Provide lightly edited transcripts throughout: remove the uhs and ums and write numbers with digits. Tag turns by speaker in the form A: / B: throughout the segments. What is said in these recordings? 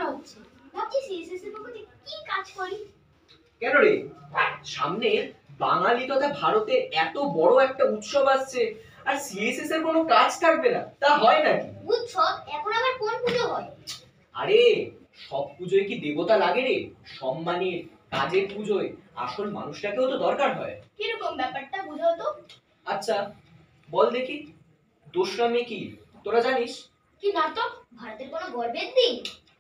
A: হচ্ছে। ভাবছি সিএসএস এর পক্ষ থেকে কি কাজ করি।
B: কেন রে? সামনে বাঙালি তথা ভারতে এত বড় একটা উৎসব আসছে, আর সিএসএস এর কোনো কাজ থাকবে না, তা হয় নাকি?
A: উৎসব? এখন আবার কোন পুজো হয়?
B: আরে সব পুজোয় কি দেবতা লাগে রে? সম্মানের কাজের পুজোয় আসল মানুষটাকেও তো দরকার হয়।
A: কিরকম ব্যাপারটা বুঝাও তো।
B: আচ্ছা বল দেখি, দোসরা মে কি তোরা জানিস?
A: কি নাটক? ভারতের কোনো গর্বের দিন?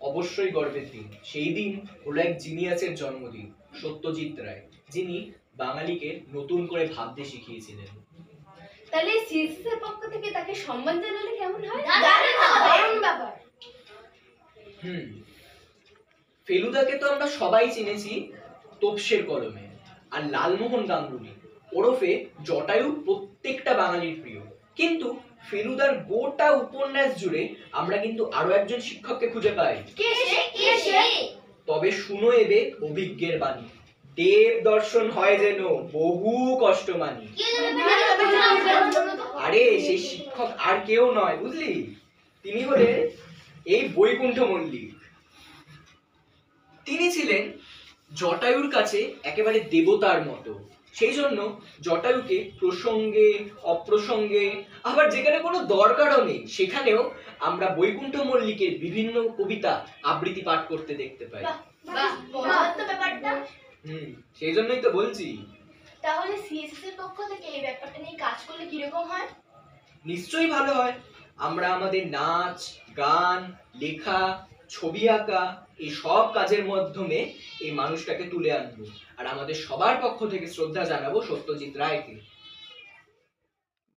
B: অবশ্যই গর্বের দিন। সেই দিন হলো এক জিনিয়াসের জন্মদিন, সত্যজিৎ রায়, যিনি বাঙালিকে নতুন করে ভাবতে শিখিয়েছিলেন।
A: তাহলে সিএসএস এর পক্ষ থেকে তাকে সম্মান জানালে কেমন হয়?
C: দারুণ ব্যাপার।
B: ফেলুদাকে তো আমরা সবাই চিনেছি তোপসের কলমে, আর লালমোহন গাঙ্গুলি ওরফে জটায়ু প্রত্যেকটা বাঙালির প্রিয়। কিন্তু ফেলুদার গোটা উপন্যাস জুড়ে আমরা কিন্তু আরো একজন শিক্ষককে খুঁজে পাই।
A: কে সে? কে সে?
B: তবে শুনো এবে অভিজ্ঞের বাণী, দেব দর্শন হয় যেন বহু কষ্ট মানি। আরে সেই শিক্ষক আর কেউ নয়, বুঝলি? তিনি হলেন এই বৈকুণ্ঠ মল্লিক। তিনি ছিলেন জটায়ুর কাছে একেবারে দেবতার মতো। সেই জন্য জটায়ুকে প্রসঙ্গে অপ্রসঙ্গে, আবার যেখানে কোনো দরকারও নেই সেখানেও আমরা বৈকুণ্ঠ মল্লিকের বিভিন্ন কবিতা আবৃত্তি পাঠ করতে দেখতে পাই।
A: ব্যাপারটা।
B: সেই জন্যই তো বলছি।
A: তাহলে সিএসএস এর পক্ষ থেকে এই ব্যাপারটা নিয়ে কাজ করলে কিরকম হয়?
B: নিশ্চয়ই ভালো হয়। আমরা আমাদের নাচ, গান, লেখা, ছবি আঁকা এই সব কাজের মাধ্যমে এই মানুষটাকে তুলে আনবো, আর আমাদের সবার পক্ষ থেকে শ্রদ্ধা জানাবো সত্যজিৎ রায়কে।